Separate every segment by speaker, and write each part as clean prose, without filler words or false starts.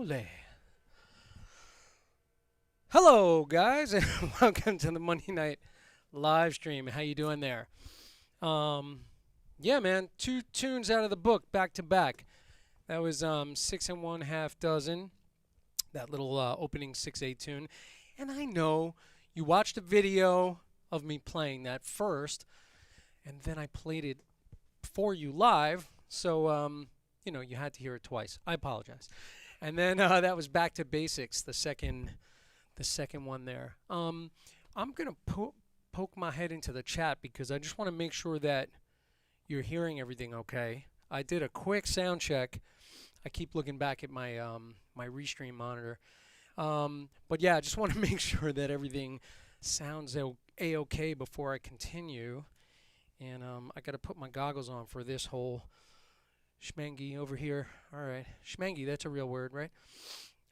Speaker 1: Ole. Hello, guys, and welcome to the Monday night live stream. How you doing there? Um, yeah, man, two tunes out of the book back to back. That was six and one half dozen. That little opening 6/8 tune, and I know you watched a video of me playing that first, and then I played it for you live. So you had to hear it twice. I apologize. And then that was back to basics. The second one there. I'm gonna poke my head into the chat because I just want to make sure that you're hearing everything okay. I did a quick sound check. I keep looking back at my my restream monitor. But yeah, I just want to make sure that everything sounds a-okay before I continue. And I got to put my goggles on for this whole schmangy over here. All right, schmangy, that's a real word, right?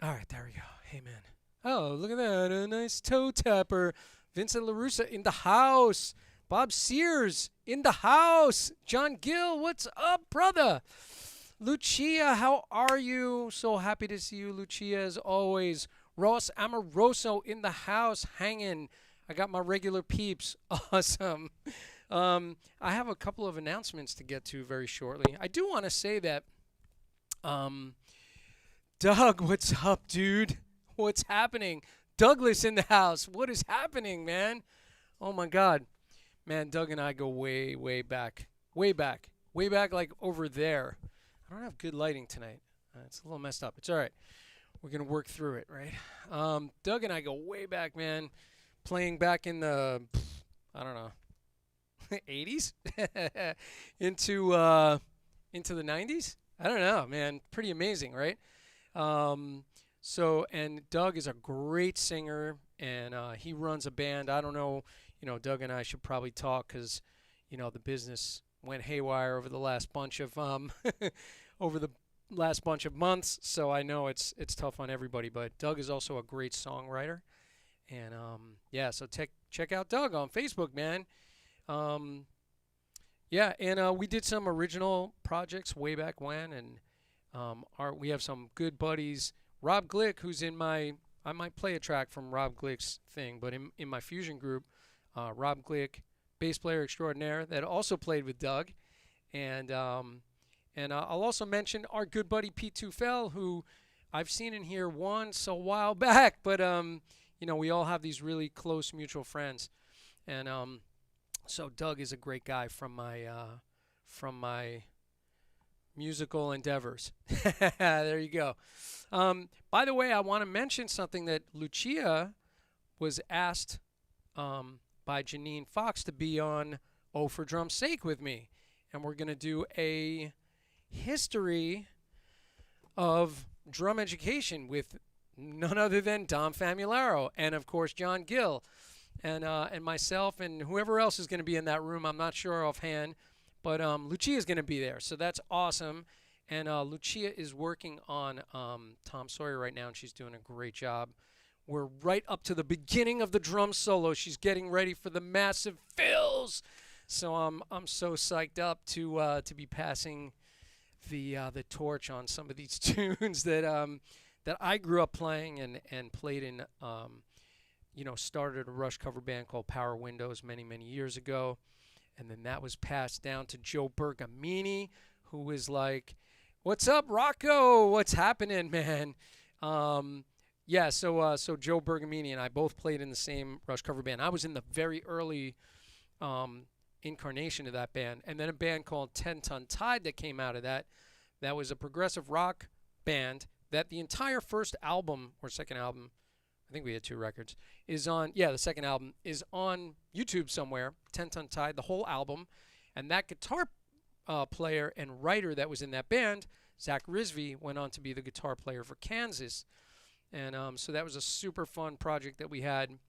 Speaker 1: All right, there we go. Hey, man. Oh, look at that. A nice toe tapper. Vincent LaRussa in the house. Bob Sears in the house. John Gill, what's up, brother? Lucia, how are you? So happy to see you, Lucia, as always. Ross Amoroso in the house, hanging. I got my regular peeps. Awesome. I have a couple of announcements to get to very shortly. I do want to say that, Doug, what's up, dude? What's happening? Douglas in the house. What is happening, man? Oh my God. Man, Doug and I go way, way back. Way back. Way back, like over there. I don't have good lighting tonight. It's a little messed up. It's all right. We're going to work through it, right? Doug and I go way back, man. Playing back in the, I don't know, 80s? into the 90s? I don't know, man. Pretty amazing, right? And Doug is a great singer, and he runs a band. I don't know, Doug and I should probably talk because, the business went haywire over the last bunch of over the last bunch of months. So I know it's tough on everybody, but Doug is also a great songwriter, and yeah. So check out Doug on Facebook, man. Yeah, and we did some original projects way back when, and we have some good buddies. Rob Glick, who's I might play a track from Rob Glick's thing, but in my fusion group, Rob Glick, bass player extraordinaire, that also played with Doug. And I'll also mention our good buddy Pete Tufel, who I've seen in here once a while back, but we all have these really close mutual friends. And so Doug is a great guy from my musical endeavors. There you go. By the way, I want to mention something that Lucia was asked by Janine Fox to be on Oh for Drum's Sake with me. And we're going to do a history of drum education with none other than Dom Famularo and, of course, John Gill and myself and whoever else is going to be in that room. I'm not sure offhand, but Lucia is going to be there. So that's awesome. And Lucia is working on Tom Sawyer right now, and she's doing a great job. We're right up to the beginning of the drum solo. She's getting ready for the massive fills. So I'm so psyched up to be passing the torch on some of these tunes that I grew up playing and played in. Started a Rush cover band called Power Windows many years ago, and then that was passed down to Joe Bergamini, who was like, "What's up, Rocco? What's happening, man?" Yeah, so Joe Bergamini and I both played in the same Rush cover band. I was in the very early incarnation of that band, and then a band called 10 Ton Tide that came out of that. That was a progressive rock band that the entire first album or second album, I think we had two records, is on, the second album is on YouTube somewhere, 10 Ton Tide, the whole album. And that guitar player and writer that was in that band, Zach Rizvi, went on to be the guitar player for Kansas. And so that was a super fun project that we had.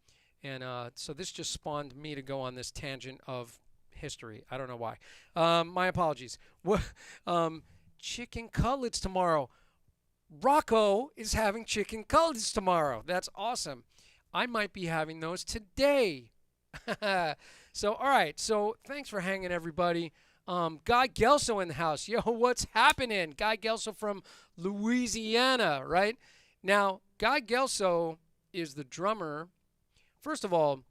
Speaker 1: And so this just spawned me to go on this tangent of history. I don't know why. My apologies. Chicken cutlets tomorrow. Rocco is having chicken cutlets tomorrow. That's awesome. I might be having those today. So, all right. So, thanks for hanging, everybody. Guy Gelso in the house. Yo, what's happening? Guy Gelso from Louisiana, right? Now, Guy Gelso is the drummer. First of all,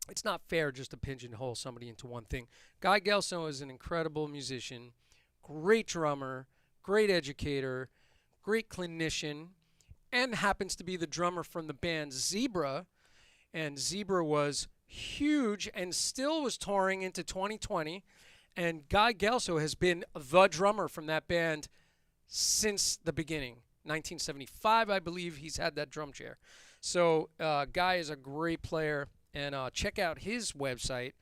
Speaker 1: it's not fair just to pigeonhole somebody into one thing. Guy Gelso is an incredible musician, great drummer, great educator, great clinician, and happens to be the drummer from the band Zebra. And Zebra was huge and still was touring into 2020. And Guy Gelso has been the drummer from that band since the beginning. 1975, I believe, he's had that drum chair. So Guy is a great player, and check out his website.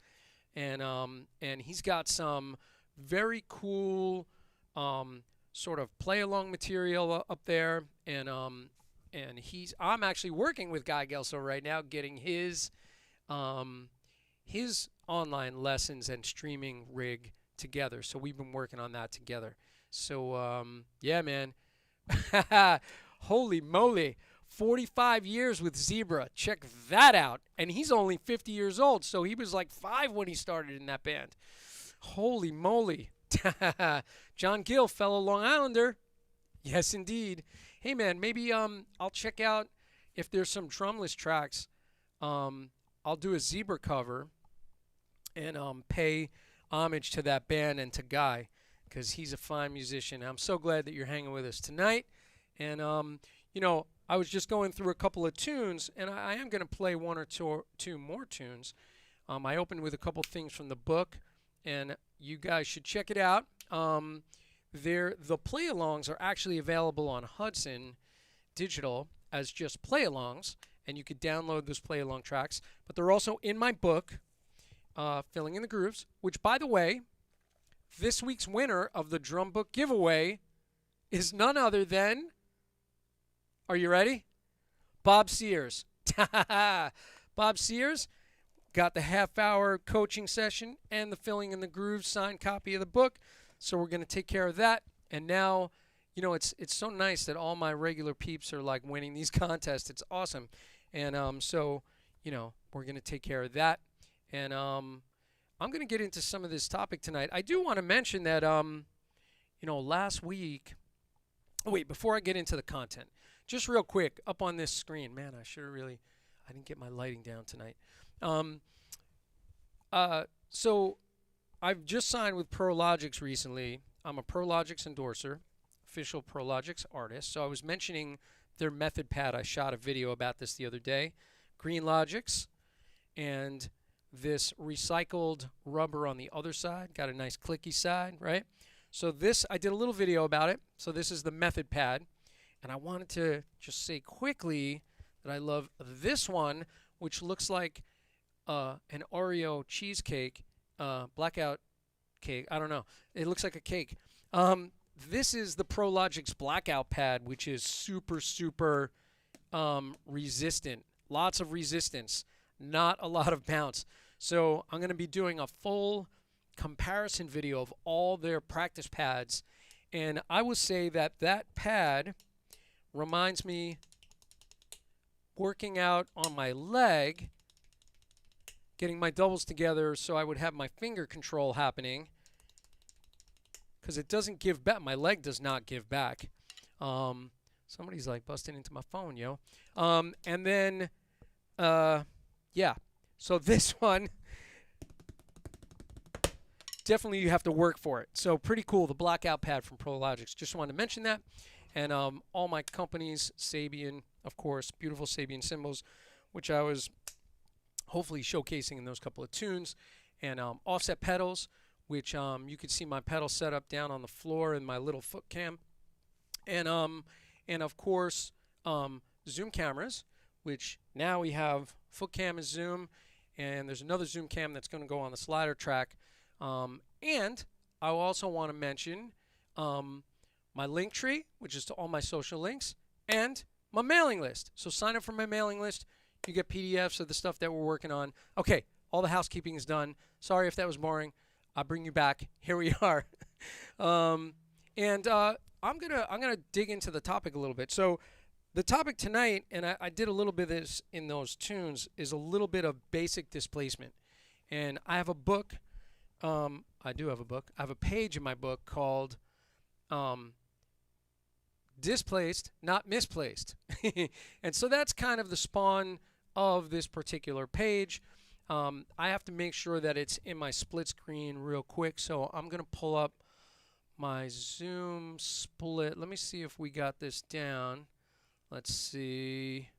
Speaker 1: And he's got some very cool sort of play-along material up there. And I'm actually working with Guy Gelso right now, getting his online lessons and streaming rig together. So we've been working on that together. So yeah, man. Holy moly. 45 years with Zebra. Check that out. And he's only 50 years old, so he was like 5 when he started in that band. Holy moly. John Gill, fellow Long Islander. Yes, indeed. Hey, man, maybe I'll check out if there's some drumless tracks. I'll do a Zebra cover and pay homage to that band and to Guy, because he's a fine musician. I'm so glad that you're hanging with us tonight. And, you know, I was just going through a couple of tunes, and I am going to play one or two more tunes. I opened with a couple things from the book, and you guys should check it out. The play-alongs are actually available on Hudson Digital as just play-alongs, and you could download those play-along tracks. But they're also in my book, Filling in the Grooves, which, by the way, this week's winner of the drum book giveaway is none other than, are you ready? Bob Sears. Bob Sears got the half-hour coaching session and the Filling in the Grooves signed copy of the book. So we're going to take care of that. And now, you know, it's so nice that all my regular peeps are like winning these contests. It's awesome. And so, you know, we're going to take care of that. And I'm going to get into some of this topic tonight. I do want to mention that, you know, last week. Oh, wait, before I get into the content, just real quick, up on this screen. Man, I didn't get my lighting down tonight. So I've just signed with Prologix recently. I'm a Prologix endorser, official Prologix artist. So I was mentioning their method pad. I shot a video about this the other day. Green Logix and this recycled rubber on the other side. Got a nice clicky side, right? So this, I did a little video about it. So this is the method pad. And I wanted to just say quickly that I love this one, which looks like an Oreo cheesecake, blackout cake. I don't know. It looks like a cake. This is the Prologix blackout pad, which is super, super resistant. Lots of resistance, not a lot of bounce. So I'm going to be doing a full comparison video of all their practice pads. And I would say that that pad reminds me working out on my leg, getting my doubles together so I would have my finger control happening, because it doesn't give back. My leg does not give back. Somebody's like busting into my phone, yo. And then, yeah. So this one, definitely you have to work for it. So pretty cool, the blackout pad from Prologix. Just wanted to mention that. And all my companies, Sabian, of course, beautiful Sabian cymbals, which I was hopefully showcasing in those couple of tunes. And offset pedals, which you could see my pedal set up down on the floor in my little foot cam. And of course, zoom cameras, which now we have foot cam and zoom. And there's another zoom cam that's going to go on the slider track. And I also want to mention my link tree, which is to all my social links, and my mailing list. So sign up for my mailing list. You get PDFs of the stuff that we're working on. Okay, all the housekeeping is done. Sorry if that was boring. I'll bring you back. Here we are. I'm gonna dig into the topic a little bit. So the topic tonight, and I did a little bit of this in those tunes, is a little bit of basic displacement. And I have a book. I do have a book. I have a page in my book called Displaced, Not Misplaced. And so that's kind of the spawn of this particular page. I have to make sure that it's in my split screen real quick. So I'm going to pull up my Zoom split. Let me see if we got this down. Let's see.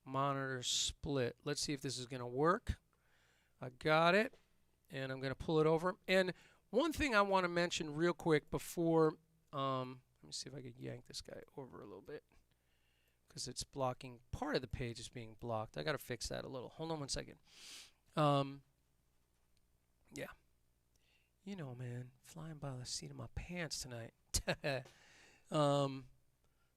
Speaker 1: Monitor split. Let's see if this is going to work. I got it. And I'm going to pull it over. And one thing I want to mention real quick before, let me see if I could yank this guy over a little bit, because it's blocking, part of the page is being blocked. I got to fix that a little. Hold on one second. Yeah. You know, man, flying by the seat of my pants tonight.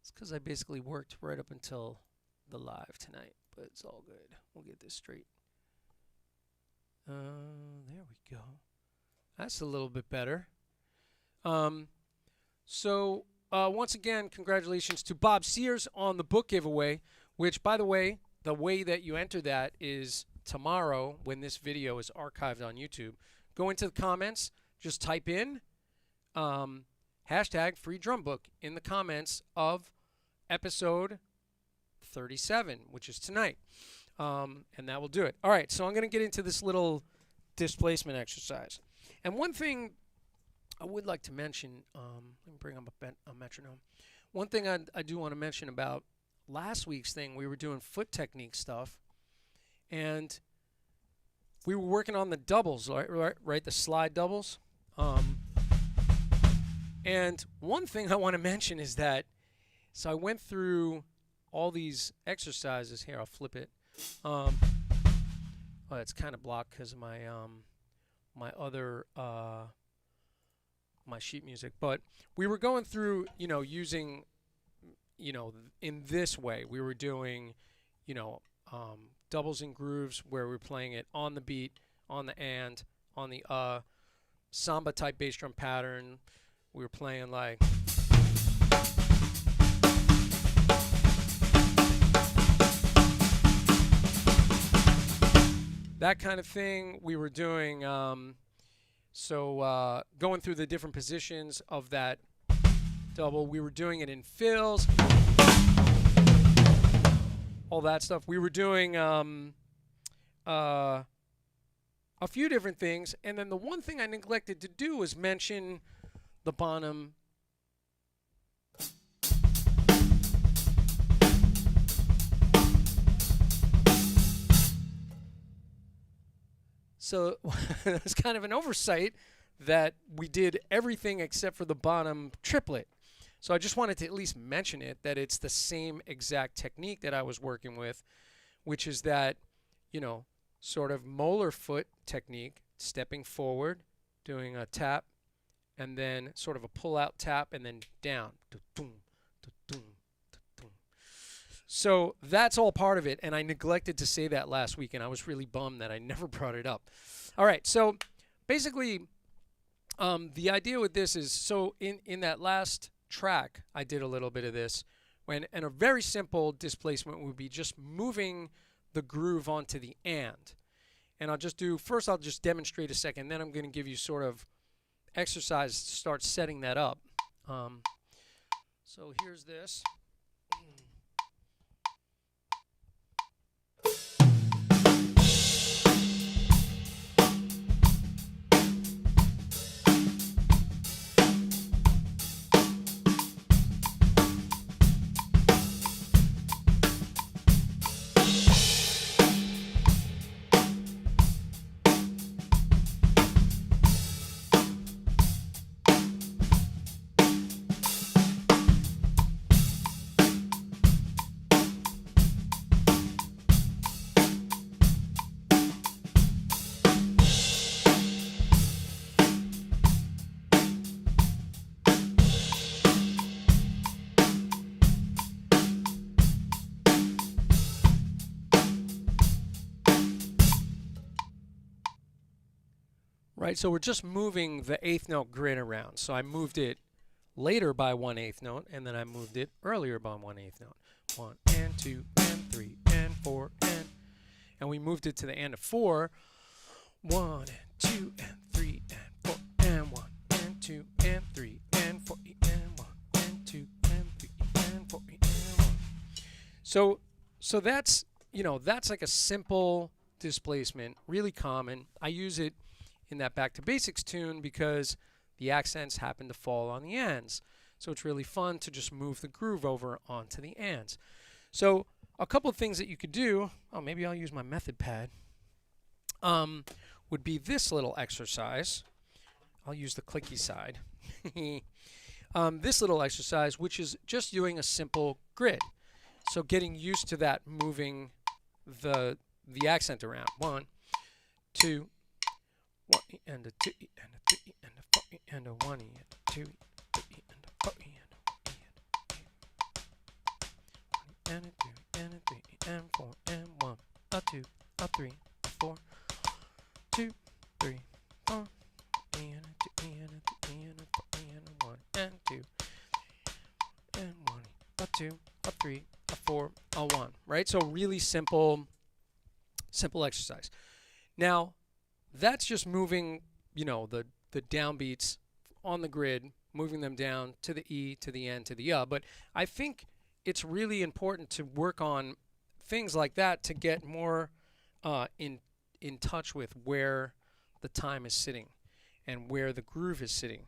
Speaker 1: It's because I basically worked right up until the live tonight, but it's all good. We'll get this straight. There we go. That's a little bit better. So once again, congratulations to Bob Sears on the book giveaway, which, by the way that you enter that is tomorrow when this video is archived on YouTube. Go into the comments, just type in hashtag free drum book in the comments of episode 37, which is tonight. And that will do it. All right, so I'm going to get into this little displacement exercise. And one thing I would like to mention, let me bring up a metronome. One thing I do want to mention about last week's thing, we were doing foot technique stuff, and we were working on the doubles, right? The slide doubles. And one thing I want to mention is that, so I went through all these exercises. Here, I'll flip it. Oh, it's kind of blocked because of my my other my sheet music. But we were going through, using, in this way. We were doing, doubles and grooves where we're playing it on the beat, on the and, on the samba type bass drum pattern. We were playing like. That kind of thing we were doing. Going through the different positions of that double. We were doing it in fills. All that stuff. We were doing a few different things. And then the one thing I neglected to do was mention the Bonham. So it was kind of an oversight that we did everything except for the bottom triplet. So I just wanted to at least mention it, that it's the same exact technique that I was working with, which is that, sort of molar foot technique, stepping forward, doing a tap, and then sort of a pull-out tap, and then down. So that's all part of it, and I neglected to say that last week, and I was really bummed that I never brought it up. All right, so basically the idea with this is, so in that last track, I did a little bit of this, and a very simple displacement would be just moving the groove onto the and. And I'll just demonstrate a second, then I'm going to give you sort of exercise to start setting that up. So here's this. Right, so we're just moving the eighth note grid around. So I moved it later by 1/8 note, and then I moved it earlier by 1/8 note. 1 and 2 and 3 and 4 and and we moved it to the end of 4. 1 and 2 and 3 and 4 and 1 and 2 and 3 and 4 and 1 and 2 and 3 and 4 and 1. So that's, you know, that's like a simple displacement, really common. I use it in that Back to Basics tune because the accents happen to fall on the ends. So it's really fun to just move the groove over onto the ends. So a couple of things that you could do, oh, maybe I'll use my method pad, would be this little exercise. I'll use the clicky side. This little exercise, which is just doing a simple grid. So getting used to that, moving the accent around. 1, 2, 1 and a 2 and a 3 and a 4 and a 1 and a 2 and a 3 and a 4 and a 2 and a 3 and 4 and 1, a 2, a 3, a 4, 2, 3, 4 and a 2 and a 3 and a 4 and a 1 and 2 and 1, a 2, a 3, a 4, a 1. Right? So really simple exercise. Now, that's just moving, you know, the downbeats on the grid, moving them down to the E, to the N, to the U. But I think it's really important to work on things like that to get more in touch with where the time is sitting and where the groove is sitting.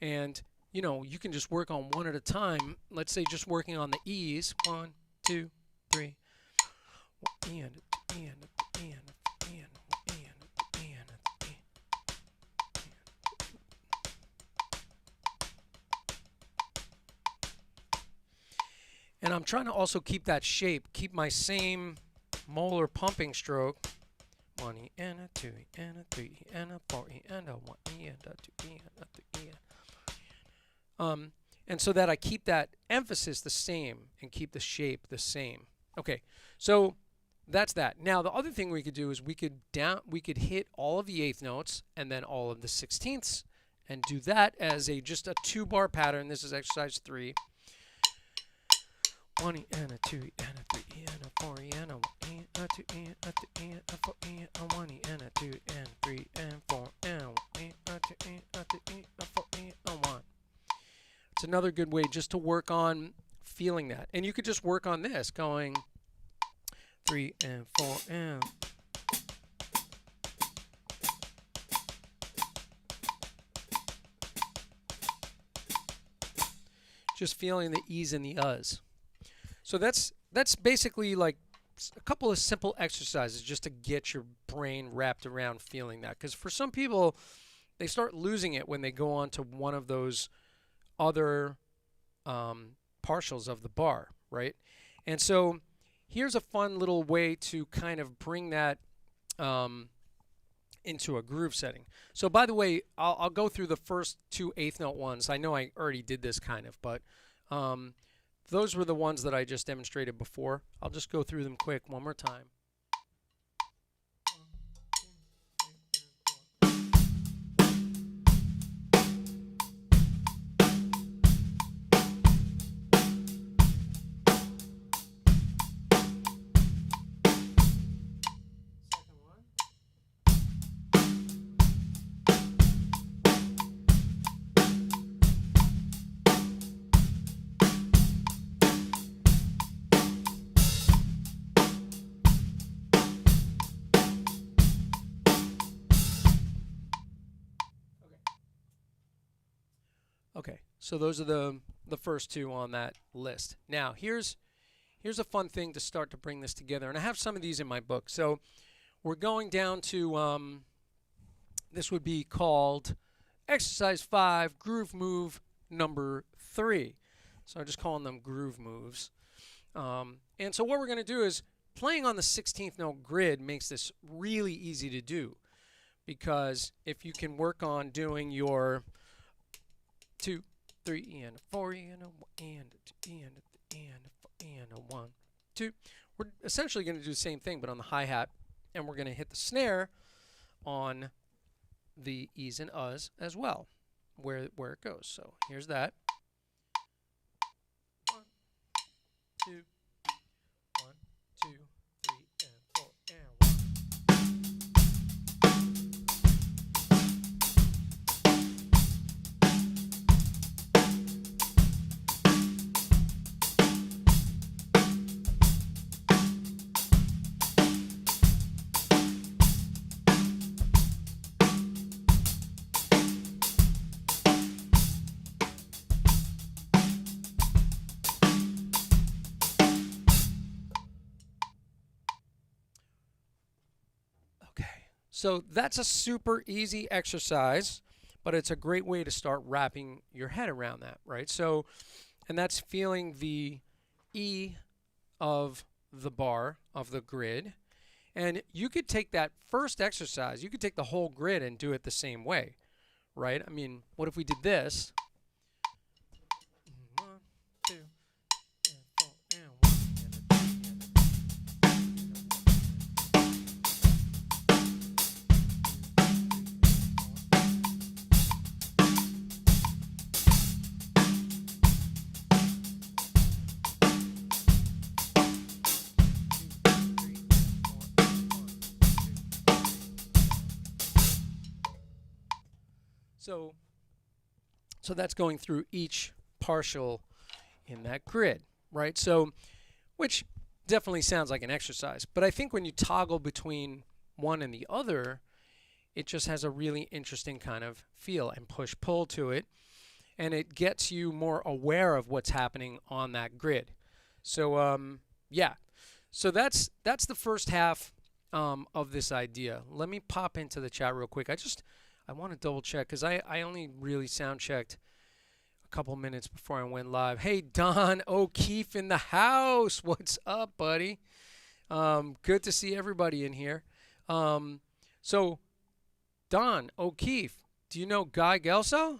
Speaker 1: And, you know, you can just work on one at a time. Let's say just working on the E's. 1, 2, 3. And I'm trying to also keep that shape, keep my same molar pumping stroke. 1 E and a 2 E and a 3 E and a 4 E and a 1 E and a 2 E and a 3 E. And so that I keep that emphasis the same and keep the shape the same. Okay, so that's that. Now the other thing we could do is we could hit all of the eighth notes and then all of the 16ths and do that as just a 2-bar pattern. This is exercise 3. 1 E and a 2 E and a 3 E and a 4 E and a 1 E and a 2 E and a 3 E and a 4 E and a 1 E and a 2 and 3 and 4 and 1 E and a 2 E and a 3 E and a 4 E and 1. It's another good way just to work on feeling that. And you could just work on this, going 3 and 4 and just feeling the E's and the U's. So that's basically like a couple of simple exercises just to get your brain wrapped around feeling that. Because for some people, they start losing it when they go on to one of those other partials of the bar, right? And so here's a fun little way to kind of bring that into a groove setting. So by the way, I'll go through the first 2 eighth note ones. I know I already did this kind of, but those were the ones that I just demonstrated before. I'll just go through them quick one more time. Okay, so those are the first 2 on that list. Now, here's a fun thing to start to bring this together, and I have some of these in my book. So we're going down to, this would be called Exercise 5, Groove Move number 3. So I'm just calling them groove moves. And so what we're going to do is, playing on the 16th note grid makes this really easy to do, because if you can work on doing your 2, 3 and a 4 and a 1 and a 2 and a 3 and a 4 and a 1, 2. We're essentially going to do the same thing, but on the hi-hat, and we're going to hit the snare on the E's and U's as well, where it goes. So here's that. 1, 2, 1, 2, 3 and 4 and 1. So that's a super easy exercise, but it's a great way to start wrapping your head around that, right? So, and that's feeling the E of the bar, of the grid. And you could take that first exercise, you could take the whole grid and do it the same way, right? I mean, what if we did this? 1, 2, and 4, and 1, and a 2, and a 2, so that's going through each partial in that grid, right? So, which definitely sounds like an exercise, but I think when you toggle between one and the other, it just has a really interesting kind of feel and push-pull to it, and it gets you more aware of what's happening on that grid. So, yeah. So that's the first half of this idea. Let me pop into the chat real quick. I want to double check because I only really sound checked a couple minutes before I went live. Hey, Don O'Keefe in the house. What's up, buddy? Good to see everybody in here. So, Don O'Keefe, do you know Guy Gelso?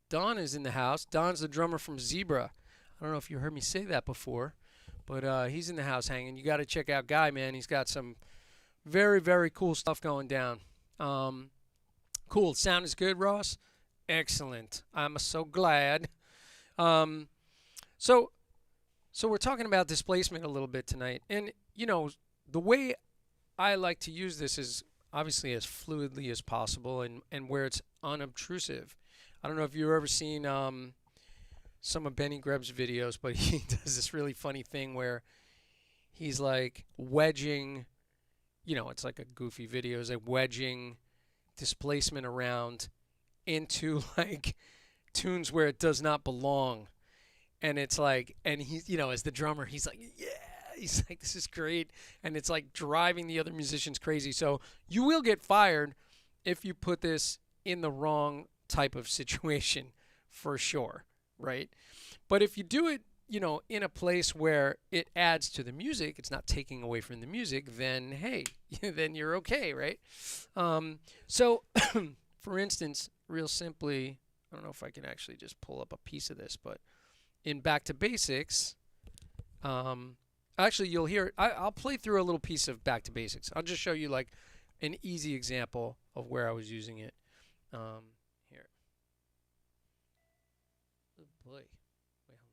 Speaker 1: Don is in the house. Don's the drummer from Zebra. I don't know if you heard me say that before, but he's in the house hanging. You got to check out Guy, man. He's got some very, very cool stuff going down. Cool. Sound is good, Ross? Excellent. I'm so glad. So we're talking about displacement a little bit tonight. And, you know, the way I like to use this is obviously as fluidly as possible and where it's unobtrusive. I don't know if you've ever seen some of Benny Greb's videos, but he does this really funny thing where he's like wedging, you know, it's like a goofy video, is like wedging displacement around into like tunes where it does not belong. And it's like, and he's, you know, as the drummer, he's like, yeah, he's like, this is great. And it's like driving the other musicians crazy. So you will get fired if you put this in the wrong type of situation, for sure, right? But if you do it, you know, in a place where it adds to the music, it's not taking away from the music, then hey, then you're okay, right? So, for instance, real simply, I don't know if I can actually just pull up a piece of this, but in Back to Basics, actually you'll hear, I'll play through a little piece of Back to Basics. I'll just show you like an easy example of where I was using it. Here. Oh boy. Wait, hold on.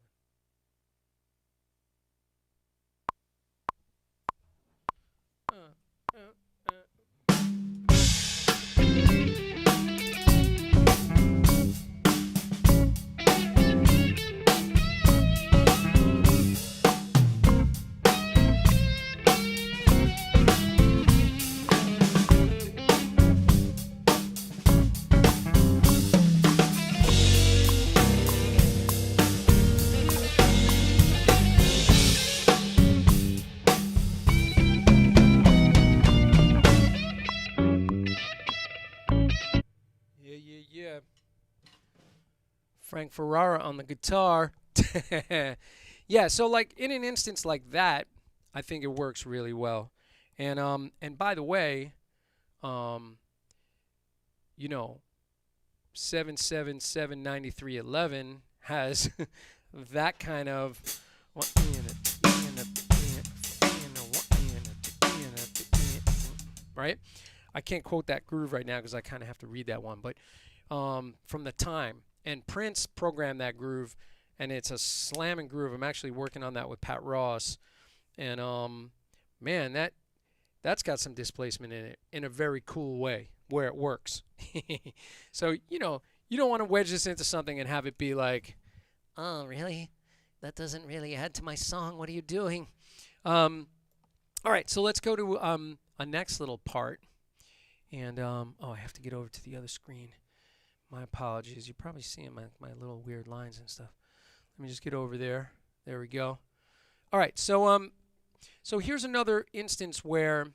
Speaker 1: Yeah. Frank Ferrara on the guitar. Yeah, so like in an instance like that, I think it works really well. And by the way, you know, 7779311 has that kind of right? I can't quote that groove right now because I kind of have to read that one, but from the time. And Prince programmed that groove, and it's a slamming groove. I'm actually working on that with Pat Ross, and man, that's got some displacement in it in a very cool way where it works. So you know, you don't want to wedge this into something and have it be like, oh really? That doesn't really add to my song. What are you doing? All right, so let's go to a next little part. And, oh, I have to get over to the other screen. My apologies. You're probably seeing my little weird lines and stuff. Let me just get over there. There we go. All right, so here's another instance where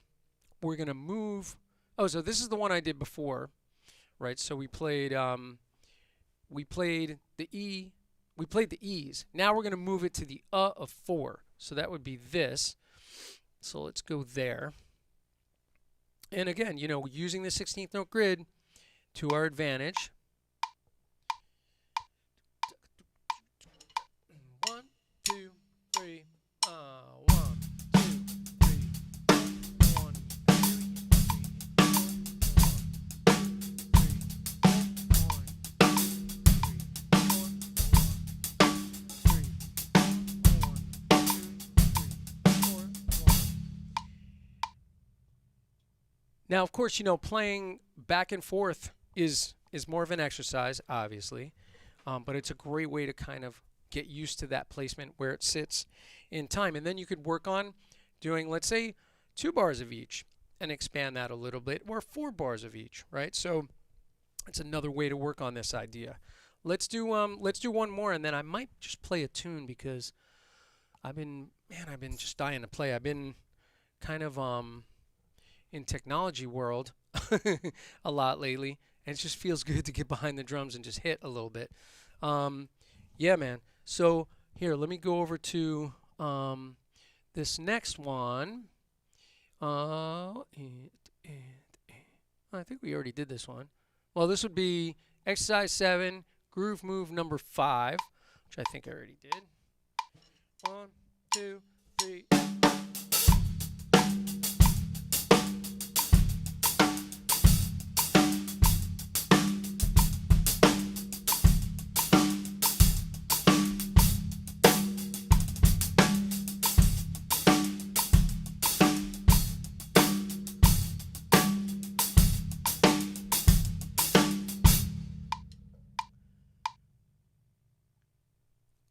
Speaker 1: we're going to move Oh, so this is the one I did before, right? So we played the E, we played the E's. Now we're going to move it to the of 4. So that would be this. So let's go there. And again, you know, using the 16th note grid to our advantage. 1, 2, 3. 1, 2, 3. 1, 2, 3. Now, of course, you know, playing back and forth is more of an exercise, obviously, but it's a great way to kind of get used to that placement where it sits in time. And then you could work on doing, let's say, 2 bars of each and expand that a little bit, or 4 bars of each, right? So it's another way to work on this idea. Let's do one more, and then I might just play a tune because I've been just dying to play. I've been kind of in technology world a lot lately, and it just feels good to get behind the drums and just hit a little bit. Yeah, man. So here, let me go over to this next one. I think we already did this one. Well, this would be exercise 7, groove move number 5, which I think I already did. 1, 2, 3.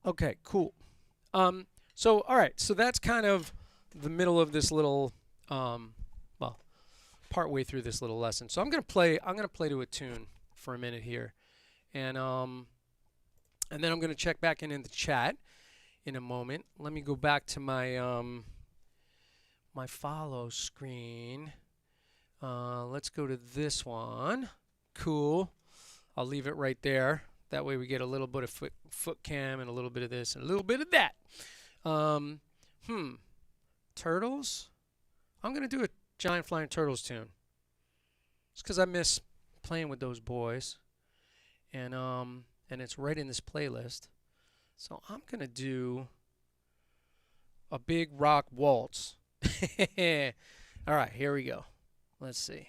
Speaker 1: Okay, cool. So all right, so that's kind of the middle of this little, well, part way through this little lesson. So I'm gonna play to a tune for a minute here, and then I'm gonna check back in the chat in a moment. Let me go back to my my follow screen. Let's go to this one. Cool. I'll leave it right there. That way we get a little bit of foot cam and a little bit of this and a little bit of that. Turtles? I'm going to do a Giant Flying Turtles tune. It's because I miss playing with those boys. And it's right in this playlist. So I'm going to do a big rock waltz. All right, here we go. Let's see.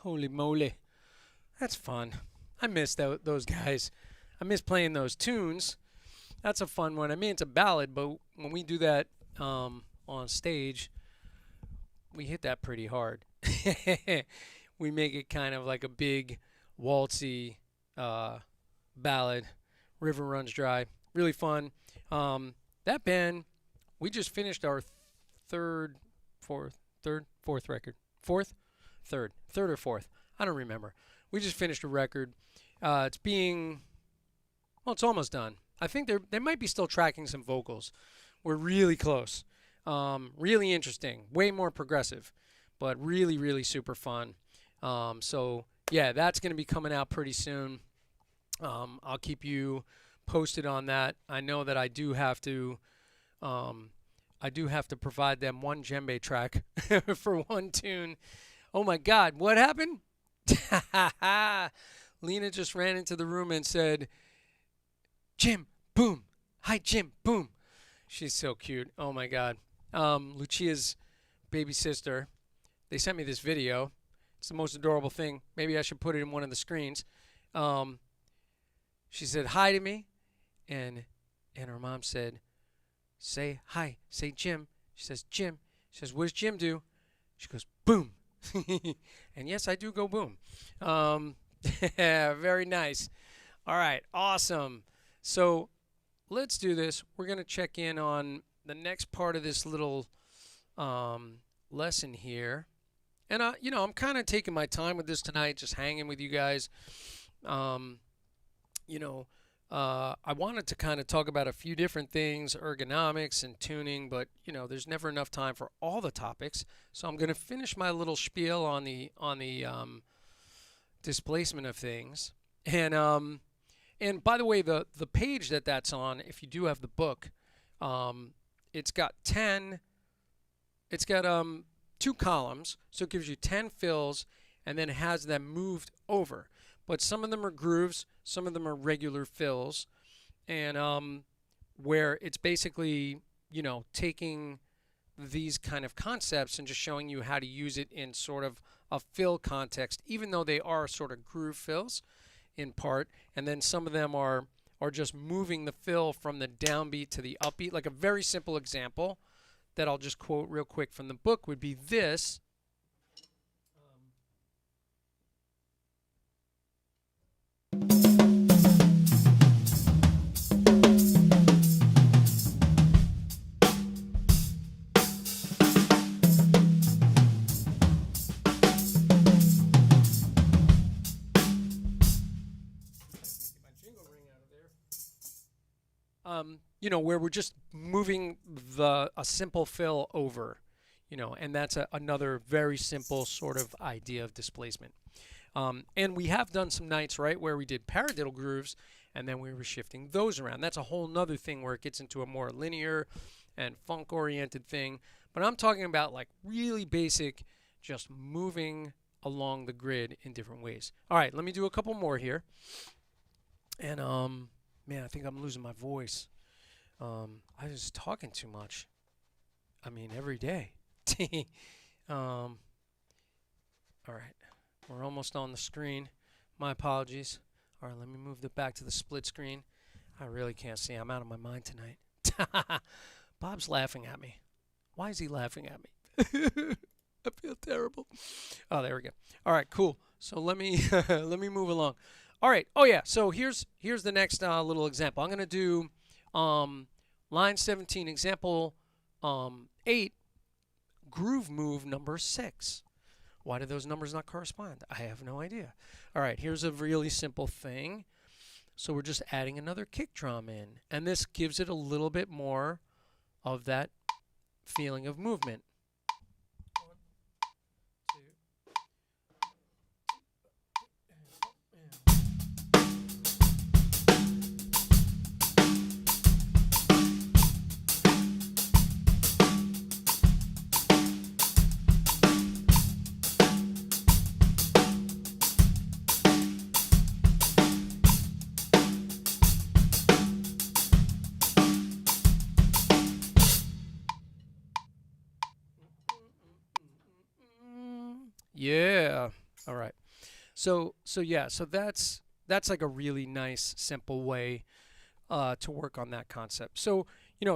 Speaker 1: Holy moly. That's fun. I miss those guys. I miss playing those tunes. That's a fun one. I mean, it's a ballad, but when we do that on stage, we hit that pretty hard. We make it kind of like a big waltzy ballad. River Runs Dry. Really fun. That band, we just finished our fourth record. Third or fourth. I don't remember. We just finished a record. It's it's almost done. I think they might be still tracking some vocals. We're really close. Really interesting. Way more progressive, but really, really super fun. So yeah, that's going to be coming out pretty soon. I'll keep you posted on that. I know that I do have to provide them one djembe track for one tune. Oh my God, what happened? Lena just ran into the room and said, "Jim, boom. Hi, Jim, boom." She's so cute. Oh my God. Lucia's baby sister. They sent me this video. It's the most adorable thing. Maybe I should put it in one of the screens. She said hi to me, and her mom said, "Say hi. Say Jim." She says, "Jim." She says, "What does Jim do?" She goes, "Boom." And yes, I do go boom. Very nice. All right, awesome. So let's do this. We're going to check in on the next part of this little lesson here. And, I'm kind of taking my time with this tonight, just hanging with you guys. I wanted to kind of talk about a few different things, ergonomics and tuning, but, there's never enough time for all the topics. So I'm going to finish my little spiel on the displacement of things. And by the way, the page that's on, if you do have the book, it's got 2 columns, so it gives you 10 fills, and then it has them moved over. But some of them are grooves, some of them are regular fills, and where it's basically, taking these kind of concepts and just showing you how to use it in sort of a fill context, even though they are sort of groove fills in part, and then some of them are just moving the fill from the downbeat to the upbeat. Like a very simple example that I'll just quote real quick from the book would be this. Where we're just moving a simple fill over, and that's another very simple sort of idea of displacement. And we have done some nights, right, where we did paradiddle grooves, and then we were shifting those around. That's a whole nother thing where it gets into a more linear and funk-oriented thing. But I'm talking about like really basic, just moving along the grid in different ways. All right, let me do a couple more here. And, man, I think I'm losing my voice. I was talking too much. I mean, every day. All right. We're almost on the screen. My apologies. All right, let me move it back to the split screen. I really can't see. I'm out of my mind tonight. Bob's laughing at me. Why is he laughing at me? I feel terrible. Oh, there we go. All right, cool. So let me move along. All right. Oh yeah. So here's the next little example. I'm gonna do line 17, example 8, groove move number 6. Why do those numbers not correspond? I have no idea. All right. Here's a really simple thing. So we're just adding another kick drum in, and this gives it a little bit more of that feeling of movement. Yeah. All right. So yeah, so that's like a really nice, simple way to work on that concept. So,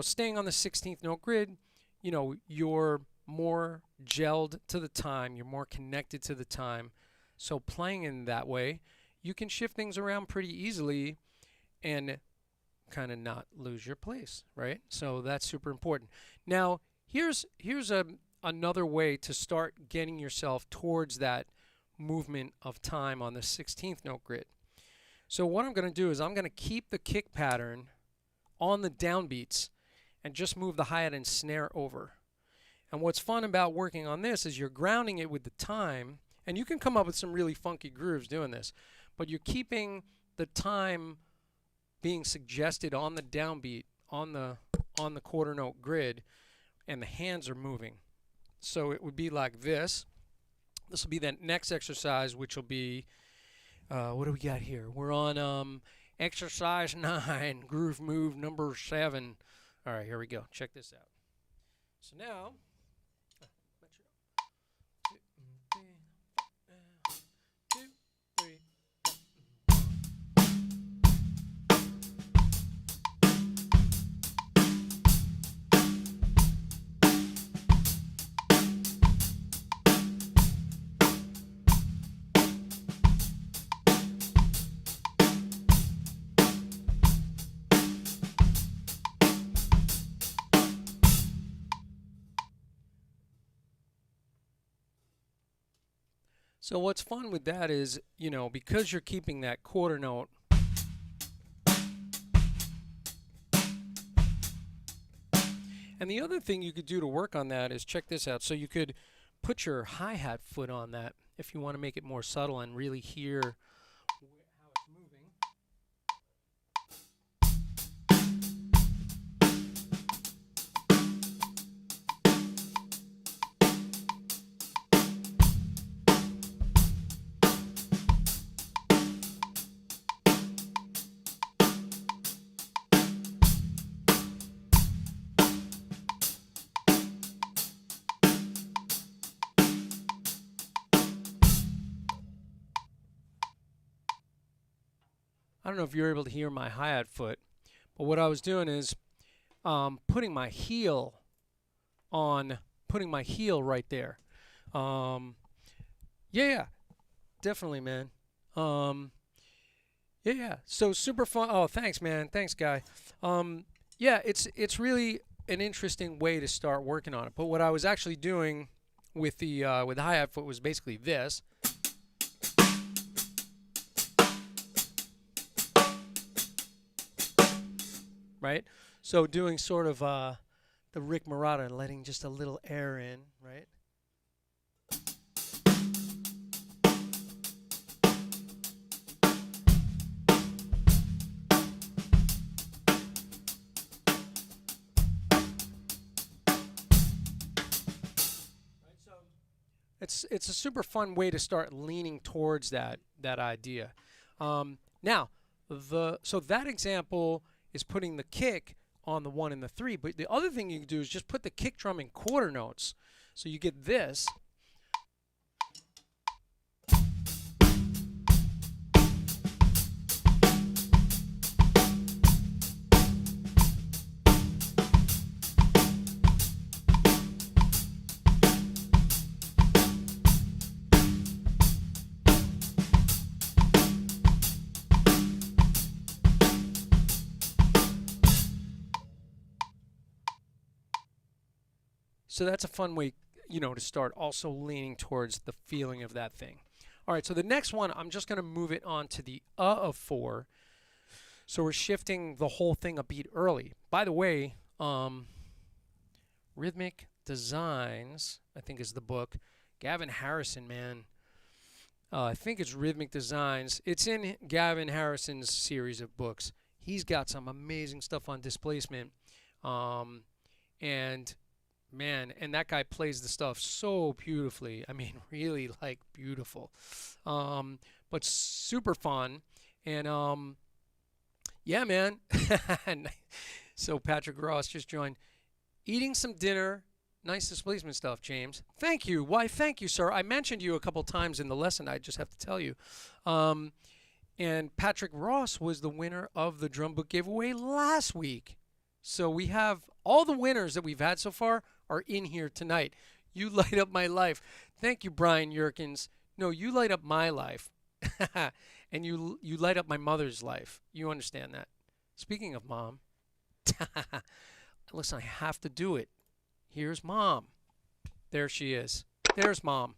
Speaker 1: staying on the 16th note grid, you're more gelled to the time, you're more connected to the time. So playing in that way, you can shift things around pretty easily and kind of not lose your place, right? So that's super important. Now, here's another way to start getting yourself towards that movement of time on the 16th note grid. So what I'm going to do is I'm going to keep the kick pattern on the downbeats and just move the hi-hat and snare over. And what's fun about working on this is you're grounding it with the time, and you can come up with some really funky grooves doing this, but you're keeping the time being suggested on the downbeat on the quarter note grid, and the hands are moving. So it would be like this. This will be the next exercise, which will be what do we got here? We're on exercise 9, groove move number 7. All right, here we go. Check this out. So now, so what's fun with that is, because you're keeping that quarter note, and the other thing you could do to work on that is check this out. So you could put your hi-hat foot on that if you want to make it more subtle and really hear how it's moving. I don't know if you're able to hear my hi-hat foot, but what I was doing is putting my heel right there. Yeah, definitely, man. Yeah. So super fun. Oh, thanks, man. Thanks, guy. Yeah, it's really an interesting way to start working on it. But what I was actually doing with the hi-hat foot was basically this. Right? So doing sort of the Rick Marotta and letting just a little air in, right? So it's a super fun way to start leaning towards that idea. Now, so that example is putting the kick on the 1 and the 3, but the other thing you can do is just put the kick drum in quarter notes. So you get this. So that's a fun way, to start also leaning towards the feeling of that thing. All right, so the next one, I'm just going to move it on to the of 4. So we're shifting the whole thing a beat early. By the way, Rhythmic Designs, I think is the book. Gavin Harrison, man. I think it's Rhythmic Designs. It's in Gavin Harrison's series of books. He's got some amazing stuff on displacement. And man, and that guy plays the stuff so beautifully. I mean, really like beautiful. But super fun. And yeah, man. So Patrick Ross just joined. Eating some dinner, Nice displacement stuff, James. Thank you. Why, thank you, sir. I mentioned you a couple times in the lesson. I just have to tell you. And Patrick Ross was the winner of the drum book giveaway last week. So we have all the winners that we've had so far are in here tonight. You light up my life. Thank you, Brian Yerkins. No, you light up my life. And you light up my mother's life. You understand that. Speaking of mom, listen, I have to do it. Here's mom. There she is. There's mom.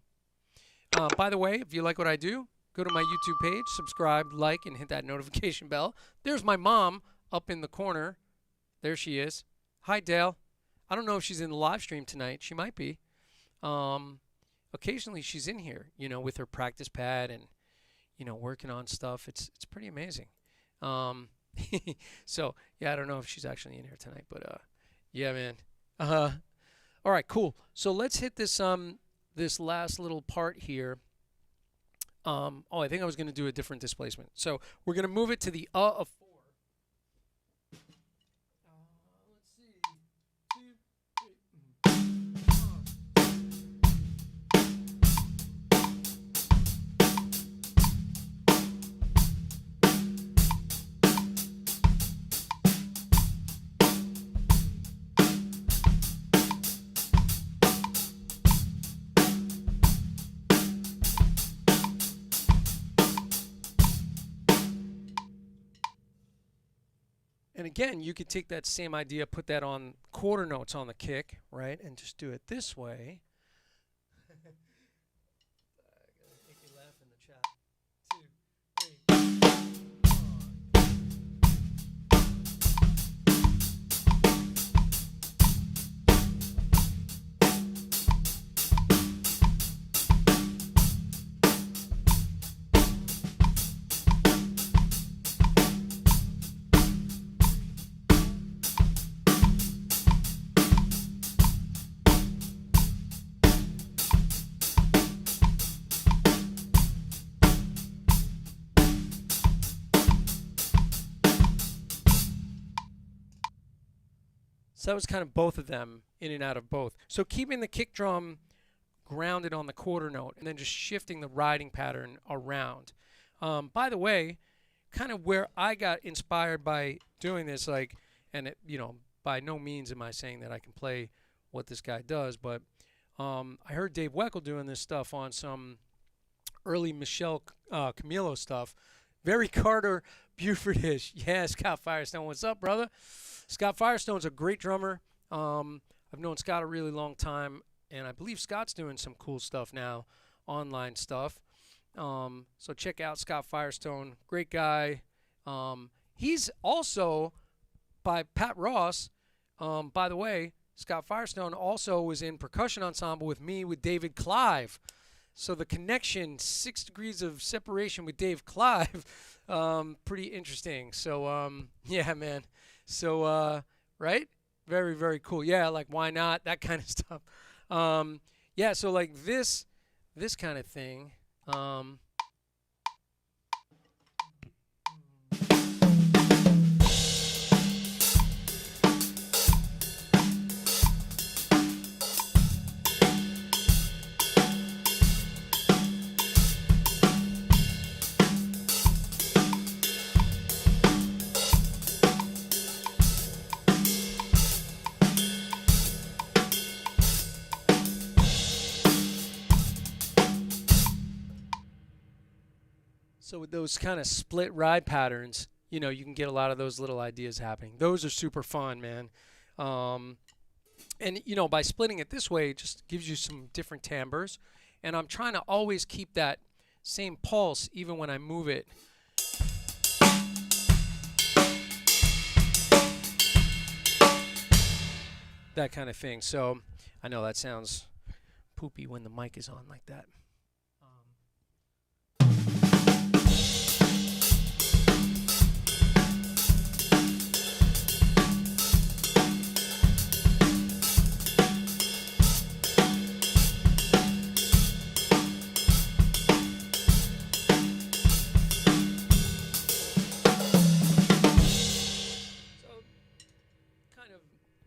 Speaker 1: By the way, if you like what I do, go to my YouTube page, subscribe, like, and hit that notification bell. There's my mom up in the corner. There she is. Hi, Dale. I don't know if she's in the live stream tonight. She might be. Occasionally she's in here, you know, with her practice pad and, you know, working on stuff. It's pretty amazing. So, yeah, I don't know if she's actually in here tonight, but yeah, man. All right, cool. So let's hit this this last little part here. Oh, I think I was going to do a different displacement. So we're going to move it to the of 4. Let's see. 2, And again, you could take that same idea, put that on quarter notes on the kick, right? And just do it this way. I gotta make you laugh in the chat. 2, 3. So that was kind of both of them, in and out of both. So keeping the kick drum grounded on the quarter note and then just shifting the riding pattern around. By the way, kind of where I got inspired by doing this, like, and it, you know, by no means am I saying that I can play what this guy does, but I heard Dave Weckl doing this stuff on some early Michelle Camilo stuff. Very Carter Buford-ish. Yeah, Scott Firestone, what's up, brother? Scott Firestone's a great drummer. I've known Scott a really long time, and I believe Scott's doing some cool stuff now, online stuff. So check out Scott Firestone, great guy. He's also by Pat Ross. By the way, Scott Firestone also was in percussion ensemble with me with David Clive. So the connection, 6 degrees of separation with Dave Clive, pretty interesting. So yeah, man. So right, very, very cool. Yeah, like why not, that kind of stuff. Yeah, so like this kind of thing. So with those kind of split ride patterns, you know, you can get a lot of those little ideas happening. Those are super fun, man. And, you know, by splitting it this way, it just gives you some different timbres. And I'm trying to always keep that same pulse even when I move it. That kind of thing. So I know that sounds poopy when the mic is on like that.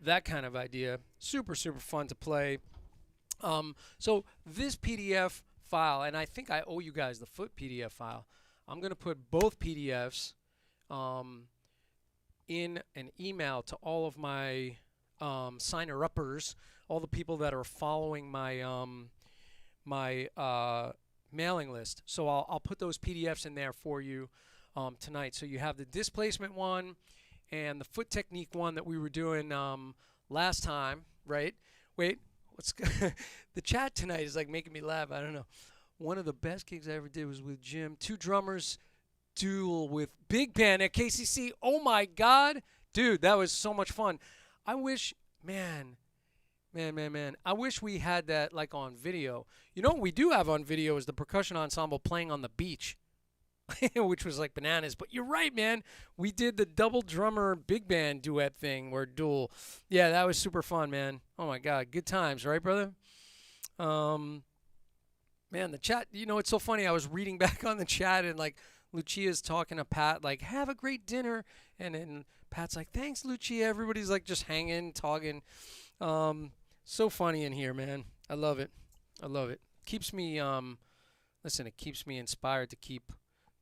Speaker 1: that kind of idea. Super, super fun to play. So this PDF file, and I think I owe you guys the foot PDF file. I'm going to put both PDFs in an email to all of my signer-uppers, all the people that are following my mailing list. So I'll put those PDFs in there for you tonight. So you have the displacement one and the foot technique one that we were doing last time, right? Wait, the chat tonight is like making me laugh. I don't know. One of the best gigs I ever did was with Jim. 2 drummers duel with big band at KCC. Oh my God, dude, that was so much fun. I wish, man, I wish we had that like on video. You know what we do have on video is the percussion ensemble playing on the beach, which was like bananas. But you're right, man. We did the double drummer big band duet thing or duel. Yeah, that was super fun, man. Oh my God, good times, right, brother? Man, the chat, you know, it's so funny. I was reading back on the chat and like Lucia's talking to Pat, like, have a great dinner. And then Pat's like, thanks, Lucia. Everybody's like just hanging, talking. So funny in here, man. I love it. I love it. Keeps me, listen, it keeps me inspired to keep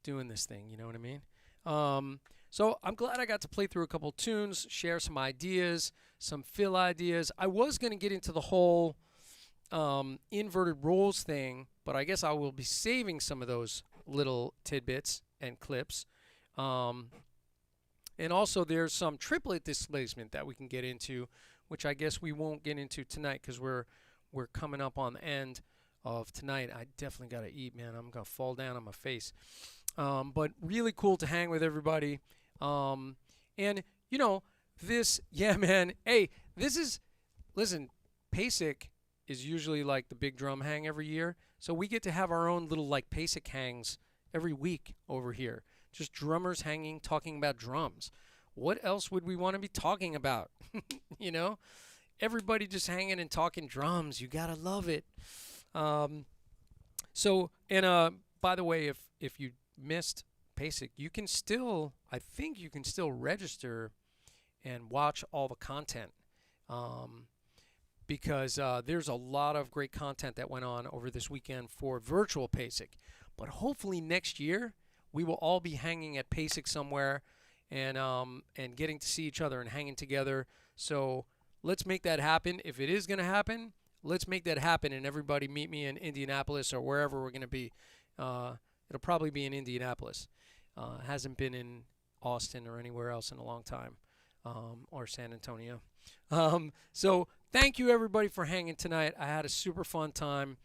Speaker 1: doing this thing. You know what I mean? So I'm glad I got to play through a couple tunes, share some ideas, some fill ideas. I was going to get into the whole inverted rolls thing, but I guess I will be saving some of those little tidbits and clips. And also there's some triplet displacement that we can get into, which I guess we won't get into tonight because we're coming up on the end of tonight. I definitely got to eat, man. I'm going to fall down on my face. But really cool to hang with everybody. And, you know, yeah, man. Hey, listen, PASIC is usually like the big drum hang every year. So we get to have our own little like PASIC hangs every week over here. Just drummers hanging, talking about drums. What else would we want to be talking about? You know, everybody just hanging and talking drums. You gotta love it. So, and by the way, if you missed PASIC, you can still, I think you can still register and watch all the content. Because there's a lot of great content that went on over this weekend for virtual PASIC. But hopefully next year we will all be hanging at PASIC somewhere and getting to see each other and hanging together. So let's make that happen. If it is going to happen, let's make that happen and everybody meet me in Indianapolis or wherever we're going to be. It'll probably be in Indianapolis. It hasn't been in Austin or anywhere else in a long time, or San Antonio. So thank you everybody for hanging tonight. I had a super fun time.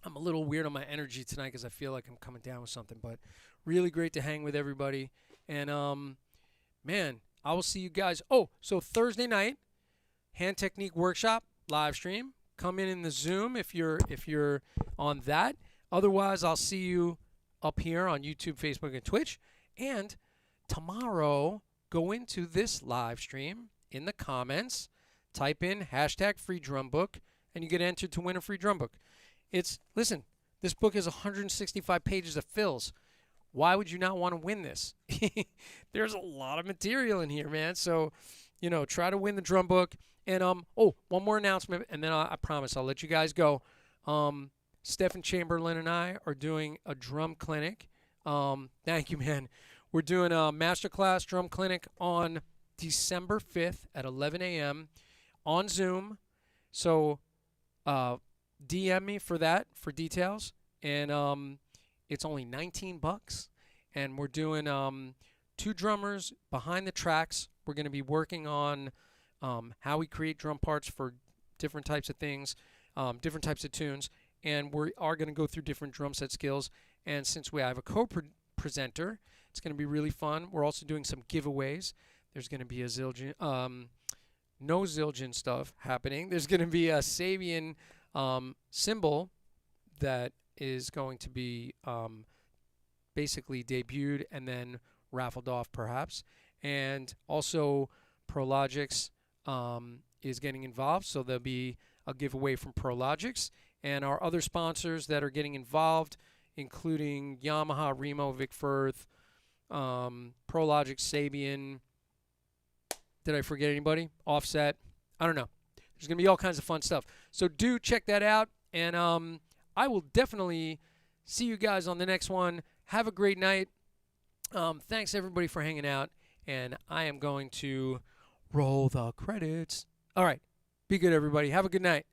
Speaker 1: I'm a little weird on my energy tonight because I feel like I'm coming down with something, but really great to hang with everybody. And man, I will see you guys. Oh, so Thursday night, hand technique workshop live stream. Come in the Zoom if you're on that. Otherwise, I'll see you up here on YouTube, Facebook, and Twitch. And tomorrow, go into this live stream in the comments. Type in #FreeDrumBook, and you get entered to win a free drum book. Listen, this book is 165 pages of fills. Why would you not want to win this? There's a lot of material in here, man. So, you know, try to win the drum book. And, one more announcement, and then I promise I'll let you guys go. Stephen Chamberlain and I are doing a drum clinic. Thank you, man. We're doing a masterclass drum clinic on December 5th at 11 a.m. on Zoom. So DM me for that, for details. And it's only $19. And we're doing 2 drummers behind the tracks. We're going to be working on how we create drum parts for different types of things, different types of tunes. And we are going to go through different drum set skills. And since we have a co-presenter, it's going to be really fun. We're also doing some giveaways. There's going to be a zildjian, no zildjian stuff happening. There's going to be a Sabian cymbal that is going to be basically debuted and then raffled off perhaps. And also Prologix is getting involved, so there'll be a giveaway from Prologix. And our other sponsors that are getting involved, including Yamaha, Remo, Vic Firth, Prologix, Sabian. Did I forget anybody? Offset. I don't know. There's going to be all kinds of fun stuff. So do check that out. And I will definitely see you guys on the next one. Have a great night. Thanks, everybody, for hanging out. And I am going to roll the credits. All right. Be good, everybody. Have a good night.